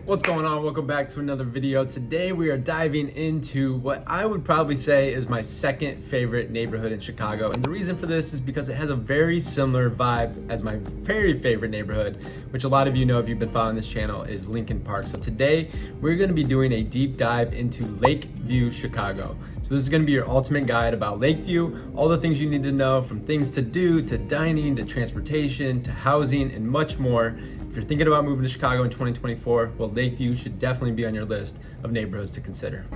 What's going on? Welcome back to another video. Today we are diving into what I would probably say is my second favorite neighborhood in Chicago. And the reason for this is because it has a very similar vibe as my very favorite neighborhood, which a lot of you know if you've been following this channel, is Lincoln Park. So today we're going to be doing a deep dive into Lakeview Chicago. So this is going to be your ultimate guide about Lakeview, all the things you need to know, from things to do, to dining, to transportation, to housing, and much more. If you're thinking about moving to Chicago in 2024, well, Lakeview should definitely be on your list of neighborhoods to consider.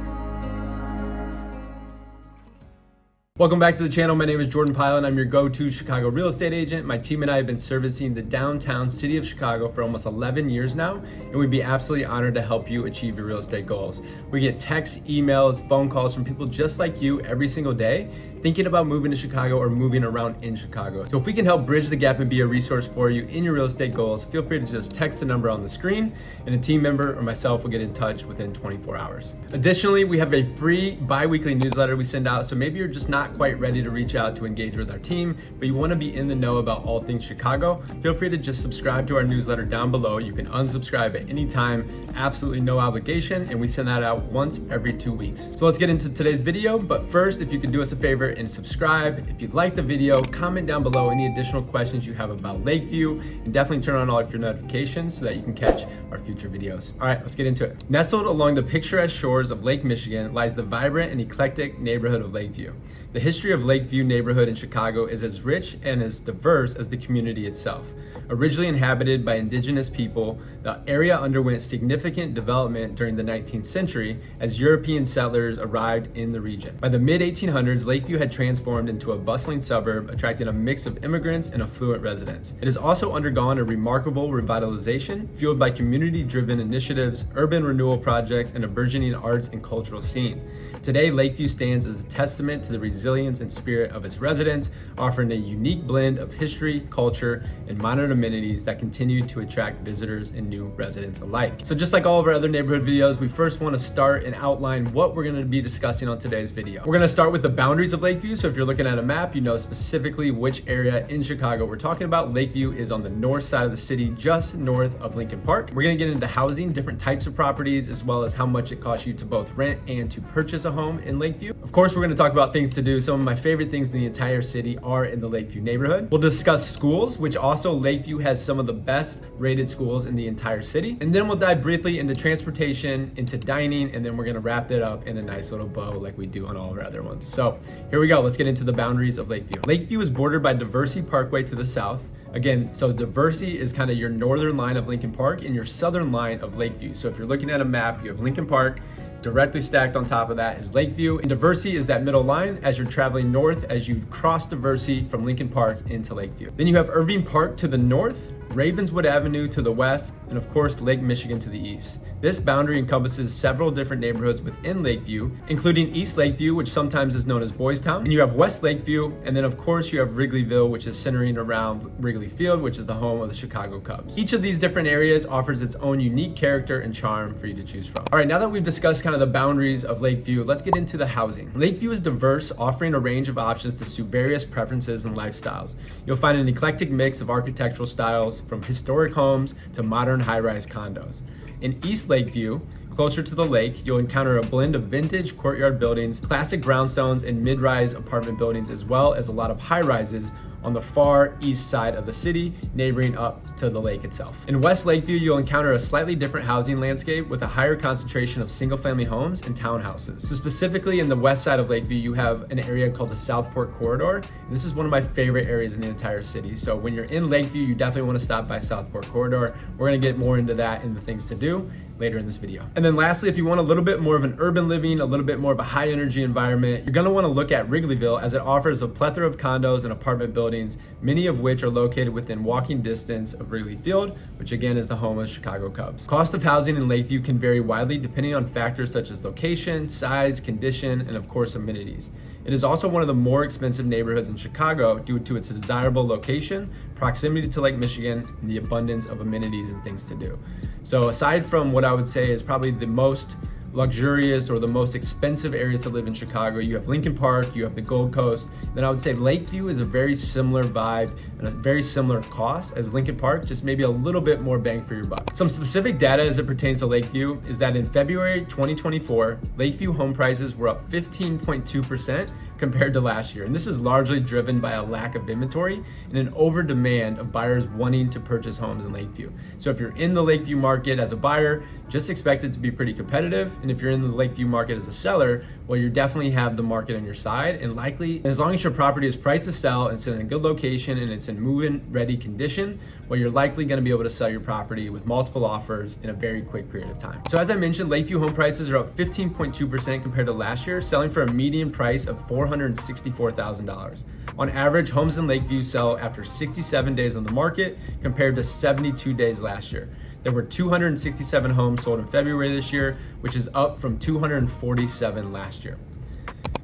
Welcome back to the channel. My name is Jordan Pyle and I'm your go-to Chicago real estate agent. My team and I have been servicing the downtown city of Chicago for almost 11 years now, and we'd be absolutely honored to help you achieve your real estate goals. We get texts, emails, phone calls from people just like you every single day thinking about moving to Chicago or moving around in Chicago. So if we can help bridge the gap and be a resource for you in your real estate goals, feel free to just text the number on the screen and a team member or myself will get in touch within 24 hours. Additionally, we have a free bi-weekly newsletter we send out, so maybe you're just not quite ready to reach out to engage with our team, but you want to be in the know about all things Chicago. Feel free to just subscribe to our newsletter down below. You can unsubscribe at any time, absolutely no obligation, and we send that out once every 2 weeks. So let's get into today's video, but first, if you could do us a favor and subscribe. If you like the video, comment down below any additional questions you have about Lakeview, and definitely turn on all of your notifications so that you can catch our future videos. All right, let's get into it. Nestled along the picturesque shores of Lake Michigan lies the vibrant and eclectic neighborhood of Lakeview. The history of Lakeview neighborhood in Chicago is as rich and as diverse as the community itself. Originally inhabited by indigenous people, the area underwent significant development during the 19th century as European settlers arrived in the region. By the mid-1800s, Lakeview had transformed into a bustling suburb, attracting a mix of immigrants and affluent residents. It has also undergone a remarkable revitalization, fueled by community-driven initiatives, urban renewal projects, and a burgeoning arts and cultural scene. Today, Lakeview stands as a testament to the resilience and spirit of its residents, offering a unique blend of history, culture, and modern amenities that continue to attract visitors and new residents alike. So just like all of our other neighborhood videos, we first want to start and outline what we're going to be discussing on today's video. We're going to start with the boundaries of Lakeview. So if you're looking at a map, you know specifically which area in Chicago we're talking about. Lakeview is on the north side of the city, just north of Lincoln Park. We're going to get into housing, different types of properties, as well as how much it costs you to both rent and to purchase a home in Lakeview. Of course, we're going to talk about things to do. Some of my favorite things in the entire city are in the Lakeview neighborhood. We'll discuss schools, which also Lakeview has some of the best rated schools in the entire city. And then we'll dive briefly into transportation, into dining, and then we're going to wrap it up in a nice little bow like we do on all of our other ones. So here we go. Let's get into the boundaries of Lakeview. Lakeview is bordered by Diversey Parkway to the south. Again, so Diversey is kind of your northern line of Lincoln Park and your southern line of Lakeview. So if you're looking at a map, you have Lincoln Park. Directly stacked on top of that is Lakeview, and Diversey is that middle line as you're traveling north as you cross Diversey from Lincoln Park into Lakeview. Then you have Irving Park to the north, Ravenswood Avenue to the west, and of course Lake Michigan to the east. This boundary encompasses several different neighborhoods within Lakeview, including East Lakeview, which sometimes is known as Boys Town, and you have West Lakeview, and then of course you have Wrigleyville, which is centering around Wrigley Field, which is the home of the Chicago Cubs. Each of these different areas offers its own unique character and charm for you to choose from. All right, now that we've discussed kind of the boundaries of Lakeview, let's get into the housing. Lakeview is diverse, offering a range of options to suit various preferences and lifestyles. You'll find an eclectic mix of architectural styles, from historic homes to modern high-rise condos. In East Lakeview, closer to the lake, you'll encounter a blend of vintage courtyard buildings, classic brownstones, and mid-rise apartment buildings, as well as a lot of high-rises on the far east side of the city, neighboring up to the lake itself. In West Lakeview, you'll encounter a slightly different housing landscape with a higher concentration of single-family homes and townhouses. So specifically in the west side of Lakeview, you have an area called the Southport Corridor. This is one of my favorite areas in the entire city. So when you're in Lakeview, you definitely want to stop by Southport Corridor. We're going to get more into that and the things to do later in this video. And then lastly, if you want a little bit more of an urban living, a little bit more of a high energy environment, you're gonna wanna look at Wrigleyville, as it offers a plethora of condos and apartment buildings, many of which are located within walking distance of Wrigley Field, which again is the home of the Chicago Cubs. Cost of housing in Lakeview can vary widely depending on factors such as location, size, condition, and of course amenities. It is also one of the more expensive neighborhoods in Chicago due to its desirable location, proximity to Lake Michigan, and the abundance of amenities and things to do. So aside from what I would say is probably the most luxurious or the most expensive areas to live in Chicago. You have Lincoln Park, you have the Gold Coast. Then I would say Lakeview is a very similar vibe and a very similar cost as Lincoln Park, just maybe a little bit more bang for your buck. Some specific data as it pertains to Lakeview is that in February 2024, Lakeview home prices were up 15.2% compared to last year. And this is largely driven by a lack of inventory and an over demand of buyers wanting to purchase homes in Lakeview. So if you're in the Lakeview market as a buyer, just expect it to be pretty competitive. And if you're in the Lakeview market as a seller, well, you definitely have the market on your side, and likely, as long as your property is priced to sell and it's in a good location and it's in move-in ready condition, well, you're likely going to be able to sell your property with multiple offers in a very quick period of time. So as I mentioned, Lakeview home prices are up 15.2% compared to last year, selling for a median price of $464,000. On average, homes in Lakeview sell after 67 days on the market compared to 72 days last year. There were 267 homes sold in February this year, which is up from 247 last year.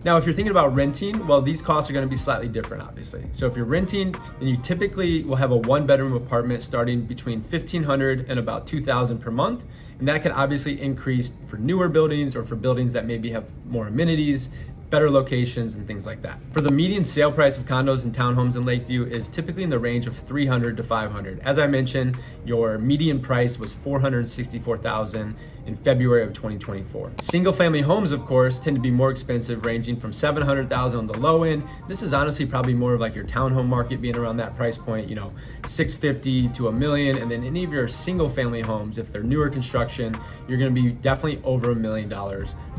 Now, if you're thinking about renting, well, these costs are going to be slightly different, obviously. So if you're renting, then you typically will have a one-bedroom apartment starting between $1,500 and about $2,000 per month. And that can obviously increase for newer buildings or for buildings that maybe have more amenities, better locations, and things like that. For the median sale price of condos and townhomes in Lakeview is typically in the range of $300 to $500. As I mentioned, your median price was $464,000 in February of 2024. Single family homes, of course, tend to be more expensive, ranging from $700,000 on the low end. This is honestly probably more of like your townhome market being around that price point, $650,000 to $1 million. And then any of your single family homes, if they're newer construction, you're gonna be definitely over $1 million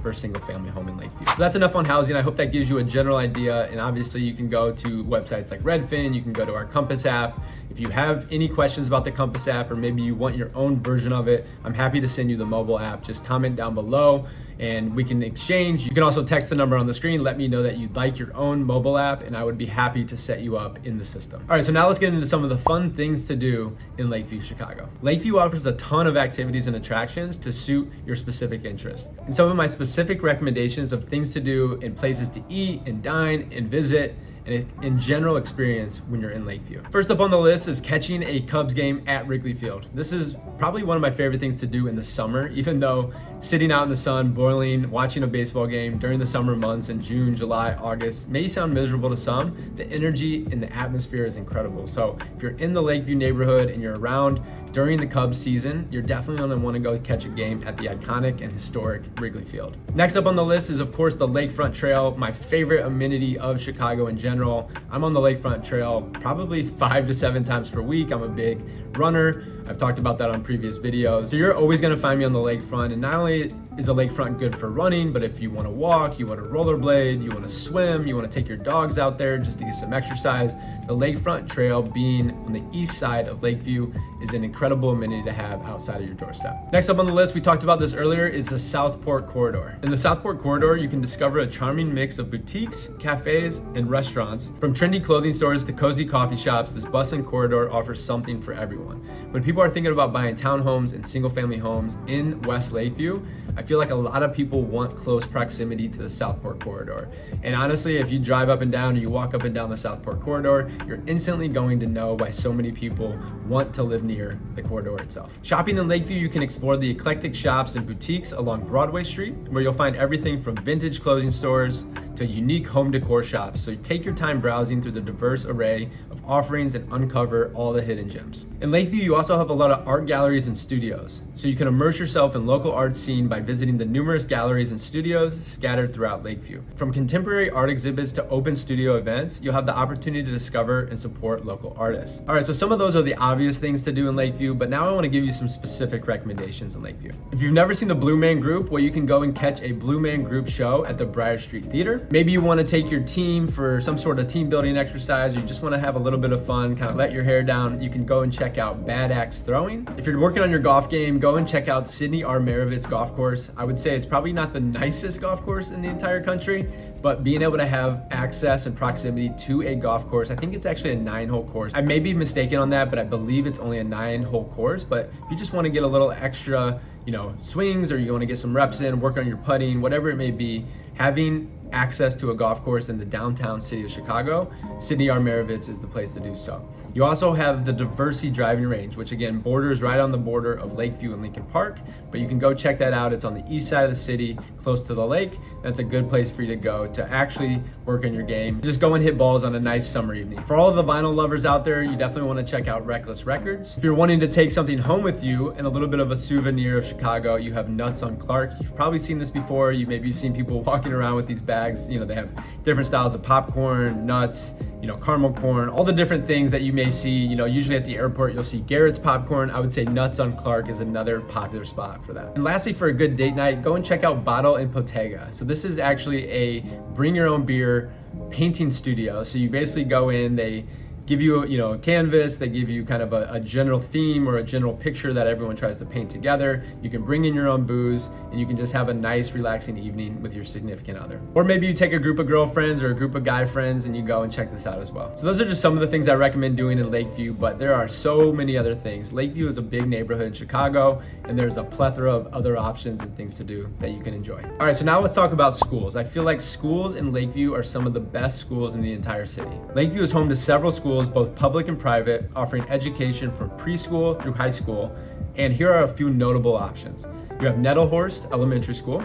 for a single family home in Lakeview. So that's enough on housing. I hope that gives you a general idea. And obviously you can go to websites like Redfin, you can go to our Compass app. If you have any questions about the Compass app, or maybe you want your own version of it, I'm happy to send you the mobile app. Just comment down below and we can exchange. You can also text the number on the screen, let me know that you'd like your own mobile app, and I would be happy to set you up in the system. All right, so now let's get into some of the fun things to do in Lakeview, Chicago. Lakeview offers a ton of activities and attractions to suit your specific interests. And some of my specific recommendations of things to do and places to eat and dine and visit and in general experience when you're in Lakeview. First up on the list is catching a Cubs game at Wrigley Field. This is probably one of my favorite things to do in the summer, even though sitting out in the sun, boiling, watching a baseball game during the summer months in June, July, August may sound miserable to some. The energy and the atmosphere is incredible. So if you're in the Lakeview neighborhood and you're around during the Cubs season, you're definitely gonna wanna go catch a game at the iconic and historic Wrigley Field. Next up on the list is, of course, the Lakefront Trail, my favorite amenity of Chicago in general. I'm on the Lakefront Trail probably 5 to 7 times per week. I'm a big runner. I've talked about that on previous videos. So you're always gonna find me on the lakefront, and not only is the lakefront good for running, but if you wanna walk, you wanna rollerblade, you wanna swim, you wanna take your dogs out there just to get some exercise, the Lakefront Trail, being on the east side of Lakeview, is an incredible amenity to have outside of your doorstep. Next up on the list, we talked about this earlier, is the Southport Corridor. In the Southport Corridor, you can discover a charming mix of boutiques, cafes, and restaurants. From trendy clothing stores to cozy coffee shops, this bustling corridor offers something for everyone. When people are thinking about buying townhomes and single family homes in West Lakeview, I feel like a lot of people want close proximity to the Southport Corridor. And honestly, if you drive up and down or you walk up and down the Southport Corridor, you're instantly going to know why so many people want to live near the corridor itself. Shopping in Lakeview, you can explore the eclectic shops and boutiques along Broadway Street, where you'll find everything from vintage clothing stores to unique home decor shops. So take your time browsing through the diverse array of offerings and uncover all the hidden gems. In Lakeview, you also have a lot of art galleries and studios. So you can immerse yourself in local art scene by visiting the numerous galleries and studios scattered throughout Lakeview. From contemporary art exhibits to open studio events, you'll have the opportunity to discover and support local artists. All right, so some of those are the obvious things to do in Lakeview, but now I want to give you some specific recommendations in Lakeview. If you've never seen the Blue Man Group, well, you can go and catch a Blue Man Group show at the Briar Street Theater. Maybe you want to take your team for some sort of team building exercise, or you just want to have a little bit of fun, kind of let your hair down, you can go and check out Bad Axe Throwing. If you're working on your golf game, go and check out Sidney R. Maravitz Golf Course. I would say it's probably not the nicest golf course in the entire country, but being able to have access and proximity to a golf course, I think it's actually a 9-hole course. I may be mistaken on that, but I believe it's only a 9-hole course. But if you just want to get a little extra, swings, or you want to get some reps in, work on your putting, whatever it may be, having access to a golf course in the downtown city of Chicago, Sidney R. Maravitz is the place to do so. You also have the Diversey driving range, which again borders right on the border of Lakeview and Lincoln Park, but you can go check that out. It's on the east side of the city, close to the lake. That's a good place for you to go to actually work on your game. Just go and hit balls on a nice summer evening. For all of the vinyl lovers out there, you definitely want to check out Reckless Records. If you're wanting to take something home with you and a little bit of a souvenir of Chicago, you have Nuts on Clark. You've probably seen this before. You've seen people walking around with these bags. They have different styles of popcorn, nuts, caramel corn, all the different things that you may see. Usually at the airport, you'll see Garrett's popcorn. I would say Nuts on Clark is another popular spot for that. And lastly, for a good date night, go and check out Bottle and Bottega. So this is actually a bring your own beer painting studio. So you basically go in, they give you a canvas, they give you kind of a general theme or a general picture that everyone tries to paint together. You can bring in your own booze and you can just have a nice relaxing evening with your significant other. Or maybe you take a group of girlfriends or a group of guy friends and you go and check this out as well. So those are just some of the things I recommend doing in Lakeview, but there are so many other things. Lakeview is a big neighborhood in Chicago and there's a plethora of other options and things to do that you can enjoy. All right, so now let's talk about schools. I feel like schools in Lakeview are some of the best schools in the entire city. Lakeview is home to several schools, both public and private, offering education from preschool through high school. And here are a few notable options. You have Nettlehorst Elementary School.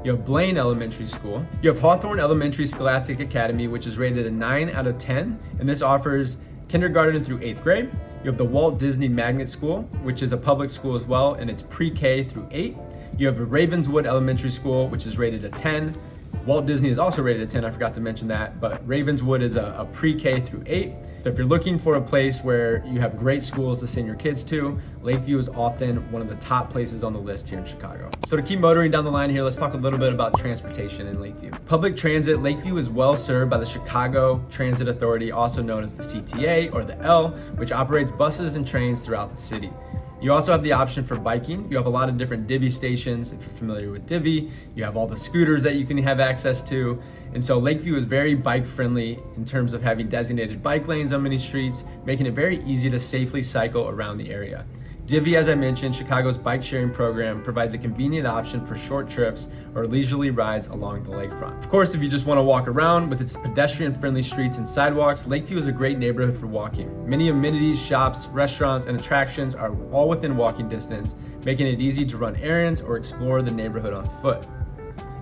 You have Blaine Elementary School. You have Hawthorne Elementary Scholastic Academy, which is rated a 9 out of 10. And this offers kindergarten through 8th grade. You have the Walt Disney Magnet School, which is a public school as well, and it's pre-K through 8. You have Ravenswood Elementary School, which is rated a 10. Walt Disney is also rated a 10, I forgot to mention that, but Ravenswood is a pre-K through 8. So if you're looking for a place where you have great schools to send your kids to, Lakeview is often one of the top places on the list here in Chicago. So to keep motoring down the line here, let's talk a little bit about transportation in Lakeview. Public transit, Lakeview is well served by the Chicago Transit Authority, also known as the CTA or the L, which operates buses and trains throughout the city. You also have the option for biking. You have a lot of different Divvy stations. If you're familiar with Divvy, you have all the scooters that you can have access to. And so Lakeview is very bike friendly in terms of having designated bike lanes on many streets, making it very easy to safely cycle around the area. Divvy, as I mentioned, Chicago's bike sharing program, provides a convenient option for short trips or leisurely rides along the lakefront. Of course, if you just want to walk around with its pedestrian-friendly streets and sidewalks, Lakeview is a great neighborhood for walking. Many amenities, shops, restaurants, and attractions are all within walking distance, making it easy to run errands or explore the neighborhood on foot.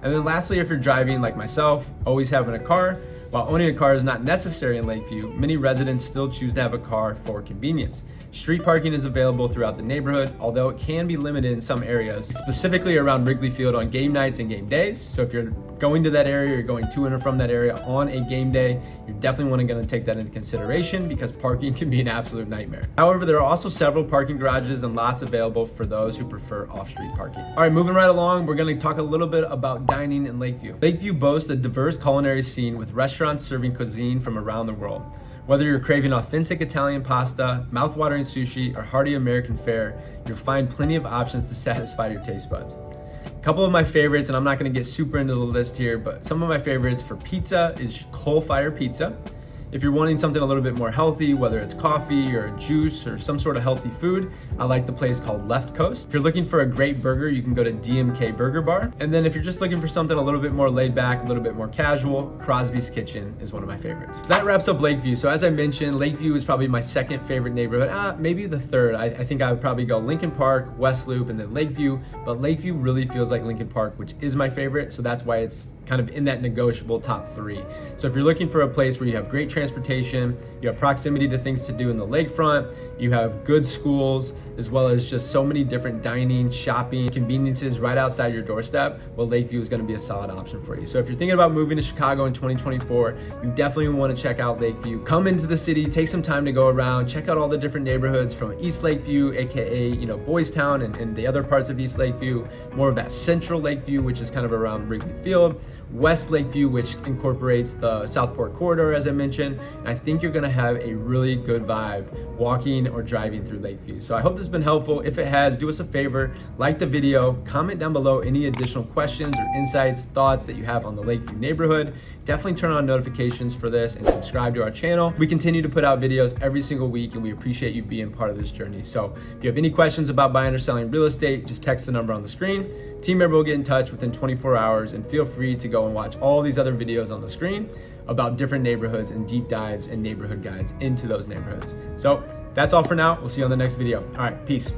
And then lastly, if you're driving like myself, always having a car, while owning a car is not necessary in Lakeview, many residents still choose to have a car for convenience. Street parking is available throughout the neighborhood, although it can be limited in some areas, specifically around Wrigley Field on game nights and game days. So if you're going to that area, you're going to and from that area on a game day, you're definitely going to take that into consideration because parking can be an absolute nightmare. However, there are also several parking garages and lots available for those who prefer off-street parking. All right, moving right along, we're going to talk a little bit about dining in Lakeview. Lakeview boasts a diverse culinary scene with restaurants serving cuisine from around the world. Whether you're craving authentic Italian pasta, mouth-watering sushi, or hearty American fare, you'll find plenty of options to satisfy your taste buds. A couple of my favorites, and I'm not gonna get super into the list here, but some of my favorites for pizza is Coal Fire Pizza. If you're wanting something a little bit more healthy, whether it's coffee or a juice or some sort of healthy food, I like the place called Left Coast. If you're looking for a great burger, you can go to DMK Burger Bar. And then if you're just looking for something a little bit more laid back, a little bit more casual, Crosby's Kitchen is one of my favorites. So that wraps up Lakeview. So as I mentioned, Lakeview is probably my second favorite neighborhood, maybe the third. I think I would probably go Lincoln Park, West Loop, and then Lakeview, but Lakeview really feels like Lincoln Park, which is my favorite. So that's why it's kind of in that negotiable top 3. So if you're looking for a place where you have great transportation, you have proximity to things to do in the lakefront, you have good schools, as well as just so many different dining, shopping, conveniences right outside your doorstep, well, Lakeview is going to be a solid option for you. So if you're thinking about moving to Chicago in 2024, you definitely want to check out Lakeview. Come into the city, take some time to go around, check out all the different neighborhoods from East Lakeview, aka Boys Town, and the other parts of East Lakeview, more of that central Lakeview, which is kind of around Wrigley Field, West Lakeview, which incorporates the Southport corridor, as I mentioned, location, and I think you're gonna have a really good vibe walking or driving through Lakeview. So I hope this has been helpful. If it has, do us a favor, like the video, comment down below any additional questions or insights, thoughts that you have on the Lakeview neighborhood. Definitely turn on notifications for this and subscribe to our channel. We continue to put out videos every single week, and we appreciate you being part of this journey. So if you have any questions about buying or selling real estate, just text the number on the screen. Team member will get in touch within 24 hours, and feel free to go and watch all these other videos on the screen about different neighborhoods and deep dives and neighborhood guides into those neighborhoods. So that's all for now. We'll see you on the next video. All right, peace.